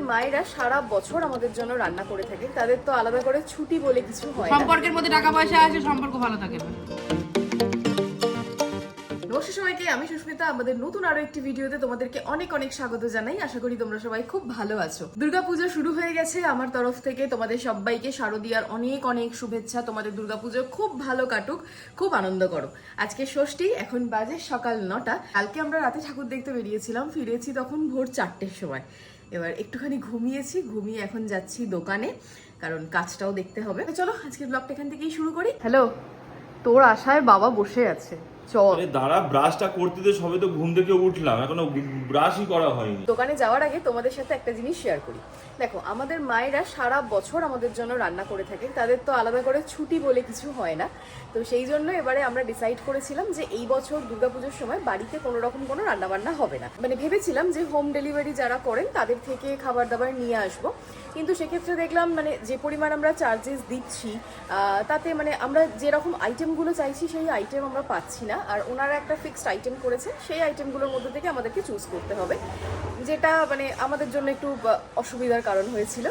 মায়েরা সারা বছর আমাদের জন্য রান্না করে থাকে, তাদের তো আলাদা করে ছুটি বলে কিছু হয় না। সম্পর্কের মধ্যে টাকা পয়সা আছে, সম্পর্ক ভালো থাকে না। নমস্কার সবাইকে, আমি সুস্মিতা। আমাদের নতুন আরো একটি ভিডিওতে তোমাদেরকে অনেক অনেক স্বাগত জানাই। আশা করি তোমরা সবাই খুব ভালো আছো। দুর্গাপূজা শুরু হয়ে গেছে। আমার তরফ থেকে তোমাদের সবাইকে শারদীয়ার অনেক অনেক শুভেচ্ছা। তোমাদের দুর্গাপুজো খুব ভালো কাটুক, খুব আনন্দ করো। আজকে ষষ্ঠী, এখন বাজে সকাল 9টা। কালকে আমরা রাতে ঠাকুর দেখতে বেরিয়েছিলাম, ফিরেছি তখন ভোর 4টের সময়। এবার একটুখানি ঘুমিয়েছি, ঘুমিয়ে এখন যাচ্ছি দোকানে, কারণ কাজটাও দেখতে হবে। চলো আজকের ব্লগটা এখান থেকেই শুরু করি। হ্যালো, তোর আশায় বাবা বসে আছে। আরে দাঁড়া, ব্রাশটা করতে দে, সবে তো ঘুম থেকে উঠলাম, এখনো ব্রাশই করা হয়নি। দোকানে যাওয়ার আগে তোমাদের সাথে একটা জিনিস শেয়ার করি। দেখো, আমাদের মায়েরা সারা বছর আমাদের জন্য রান্না করে থাকে, তাদের তো আলাদা করে ছুটি বলে কিছু হয় না। তো সেই জন্য এবারে আমরা ডিসাইড করেছিলাম যে এই বছর দুর্গাপুজোর সময় বাড়িতে কোনো রকম কোনো রান্নাবান্না হবে না। মানে ভেবেছিলাম যে হোম ডেলিভারি যারা করেন তাদের থেকে খাবার দাবার নিয়ে আসবো, কিন্তু সেক্ষেত্রে দেখলাম মানে যে পরিমাণ আমরা চার্জেস দিচ্ছি, তাতে মানে আমরা যেরকম আইটেমগুলো চাইছি সেই আইটেম আমরা পাচ্ছি না। আর ওনারা একটা ফিক্সড আইটেম করেছে, সেই আইটেমগুলোর মধ্যে থেকে আমাদেরকে চুজ করতে হবে, যেটা মানে আমাদের জন্য একটু অসুবিধার কারণ হয়েছিল।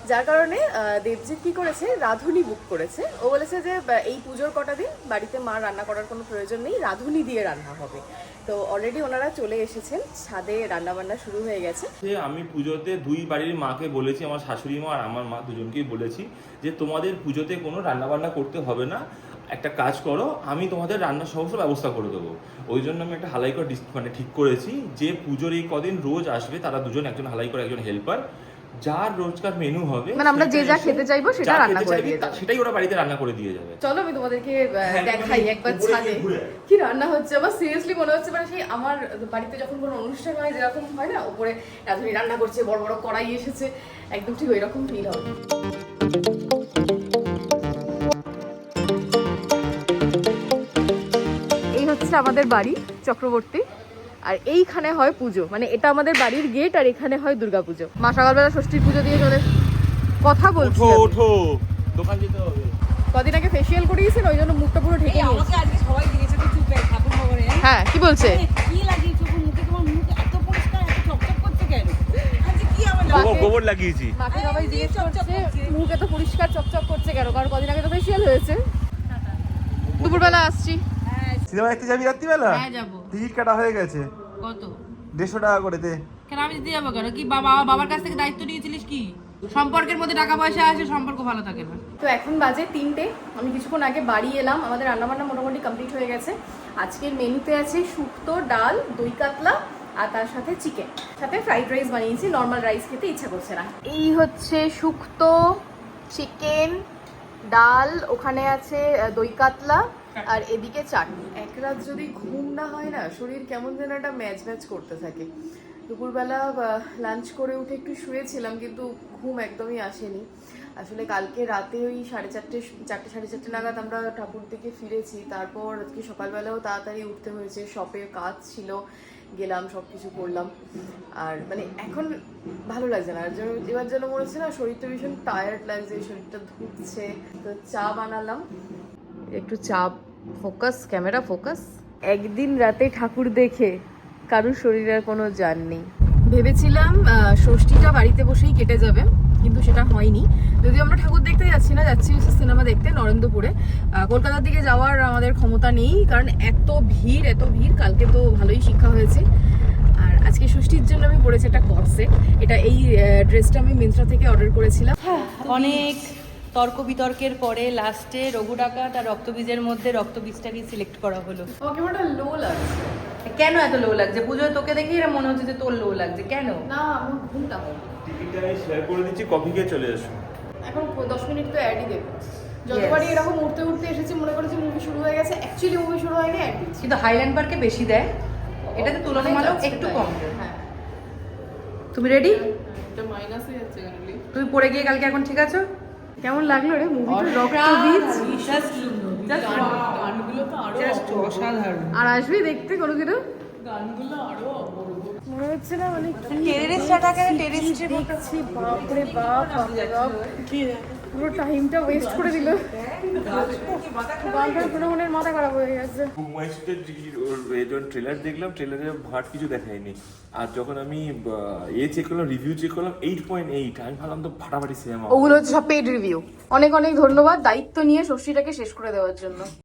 যার কারণে দেবজিৎ কি করেছে, রাঁধুনি বুক করেছে। ও বলেছে যে এই পুজোর কটা দিন বাড়িতে মা রান্না করার কোনো প্রয়োজন নেই, রাঁধুনি দিয়ে রান্না হবে। তো অলরেডি ওনারা চলে এসেছেন, ছাদে রান্নাবান্না শুরু হয়ে গেছে। আমি পুজোতে দুই বাড়ির মাকে বলেছি, আমার শাশুড়ি মা আর আমার মা দুজনকেই বলেছি যে তোমাদের পুজোতে কোনো রান্নাবান্না করতে হবে না, একটা কাজ করো, আমি তোমাদের রান্নার সমস্ত ব্যবস্থা করে দেবো। ওই জন্য আমি একটা হালাইকর মানে ঠিক করেছি যে পুজোর এই কদিন রোজ আসবে তারা দুজন, একজন হালাইকর একজন হেল্পার, যার রোজকার মেনু হবে মানে আমরা যে যা খেতে চাইবো সেটা রান্না করে দিয়ে যাবে, সেটাই ওরা বাড়িতে রান্না করে দিয়ে যাবে। চলো আমি তোমাদেরকে দেখাই একবার ছাদে কি রান্না হচ্ছে। আমার সিরিয়াসলি মনে হচ্ছে মানে সেই আমার বাড়িতে যখন কোনো অনুষ্ঠান হয় যেরকম হয় না, উপরে রাঁধুনি রান্না করছে, বড় বড় কড়াই এসেছে, একদম ঠিক ওই রকম ফিল হবে। এই হচ্ছে আমাদের বাড়ি চক্রবর্তী, আর এইখানে হয় পুজো। মানে এটা আমাদের বাড়ির গেট, আর এখানে হয় দুর্গাপুজো। মা সকালবেলা ষষ্ঠীর পুজো দিয়ে চলে কথা বলছি। ওঠো, দোকান যেতে হবে। কদিন আগে ফেসিয়াল করিয়েছেন, ওই জন্য মুখটা পুরো ঢেকে নিয়েছে। আমাকে আজকে সবাই দিয়েছে তো চুপে ঠাকুর নগরে। হ্যাঁ, কি বলছে? কি লাগিয়েছো মুখে? তোমার মুখ এত পরিষ্কার, এত চকচক করছে কেন? আজকে কি আমার গোবর লাগিয়েছি। মাকে সবাই জিজ্ঞেস করছে মুখ এত পরিষ্কার চকচক করছে কেন, কারণ কদিন আগে তো ফেসিয়াল হয়েছে। দুপুরবেলা আসছি। সিনেমা দেখতে যাবি রাত্রিবেলা? হ্যাঁ যাবো। টিকিট কাটা হয়ে গেছে, কত? 150 টাকা করে দে। কেন আমি দিতে যাবো কেন? কি বাবার কাছ থেকে দায়িত্ব নিয়েছিলিস কি? সম্পর্কের মধ্যে টাকা পয়সা আছে, সম্পর্ক ভালো থাকে না। তো এখন বাজে 3টে, আমি কিছুক্ষণ আগে বাড়ি এলাম। আমাদের রান্নাবান্না মোটামুটি কমপ্লিট হয়ে গেছে। আজকের মেনুতে আছে শুক্তো, ডাল, দই কাতলা, আর তার সাথে চিকেন, সাথে ফ্রাইড রাইস বানিয়েছি। নর্মাল রাইস খেতে ইচ্ছা করছে না। এই হচ্ছে শুক্তো, চিকেন, ডাল, ওখানে আছে দই কাতলা, আর এদিকে চাটনি। এক রাত যদি ঘুম না হয় না, শরীর কেমন যেন একটা ম্যাচ ম্যাচ করতে থাকে। দুপুরবেলা লাঞ্চ করে উঠে একটু শুয়েছিলাম, কিন্তু ঘুম একদমই আসেনি। আসলে কালকে রাতে ওই 4:30 নাগাদ আমরা ঠাকুর থেকে ফিরেছি। তারপর আজকে সকালবেলাও তাড়াতাড়ি উঠতে হয়েছে, শপে কাজ ছিল, গেলাম, সব কিছু করলাম। আর মানে এখন ভালো লাগছে না, এবার যেন মনে হচ্ছে না শরীরটা ভীষণ টায়ার্ড লাগছে, শরীরটা ধুকছে। তো চা বানালাম, একটু চা, ফোকাস, ক্যামেরা ফোকাস। একদিন রাতে ঠাকুর দেখে কারুর শরীরের কোনো জান নেই। ভেবেছিলাম ষষ্ঠীটা বাড়িতে বসেই কেটে যাবে, কিন্তু সেটা হয়নি। যদিও আমরা ঠাকুর দেখতে যাচ্ছি না, যাচ্ছি হচ্ছে সিনেমা দেখতে নরেন্দ্রপুরে। কলকাতার দিকে যাওয়ার আমাদের ক্ষমতা নেই, কারণ এত ভিড়। কালকে তো ভালোই শিক্ষা হয়েছে। আর আজকে ষষ্ঠীর জন্য আমি পরেছি একটা কর্সেট। এই ড্রেসটা আমি মিন্ত্রা থেকে অর্ডার করেছিলাম। অনেক তর্ক বিতর্কের পরে লাস্টে রঘু ডাকাত আর রক্তবীজের মধ্যে রক্তবীজটাকে সিলেক্ট করা হলো। আমাকে ওটা লো লাগছে। কেন এত লো লাগছে? পুজোয় তোকে দেখেই এরা মনে হচ্ছে যে তোর লো লাগছে কেন? না, আমার ঘুমটা হয়। টিকিটটা আমি শেয়ার করে দিচ্ছি, কফি খেয়ে চলে এসো। এখন 10 মিনিট তো অ্যাডই দেবো। যতবারই এরকম উঠতে উঠতে এসেছি মনে করেছি মুভি শুরু হয়ে গেছে, অ্যাকচুয়ালি মুভি শুরু হয়নি, অ্যাড দিচ্ছি। কিন্তু হাইল্যান্ড পার্কে বেশি দেয়, এটাতে তুলনামূলক একটু কম দেয়। হ্যাঁ, তুমি রেডি? এটা মাইনাসে যাচ্ছে কারণে। তুমি পড়ে গিয়ে কালকে এখন ঠিক আছো? কেমন লাগলো রে মুভিটা? রক্তবীজ গানগুলো তো আরো অসাধারণ। আর আসবি দেখতে কোনোদিনও? গানগুলো আরো মনে হচ্ছে না মানে কি টেরেসটা টাকা টেরেসের দেখছি, বাপ রে বাপ, বাপ রে বাপ। পুরো টাইমটা ওয়েস্ট করে দিল। গার্লফ্রেন্ড পুরোনের মাথা খারাপ হয়ে গেছে। ট্রেলার দেখলাম, ট্রেলারে ভাট কিছু দেখায়নি। আর যখন আমি চেক করলাম, রিভিউ চেক করলাম 8.8, আমি ভাবলাম তো ফাটাফাটি সিনেমা। ওগুলো হচ্ছে সব পেইড রিভিউ। অনেক অনেক ধন্যবাদ দায়িত্ব নিয়ে ষষ্ঠীটাকে শেষ করে দেওয়ার জন্য।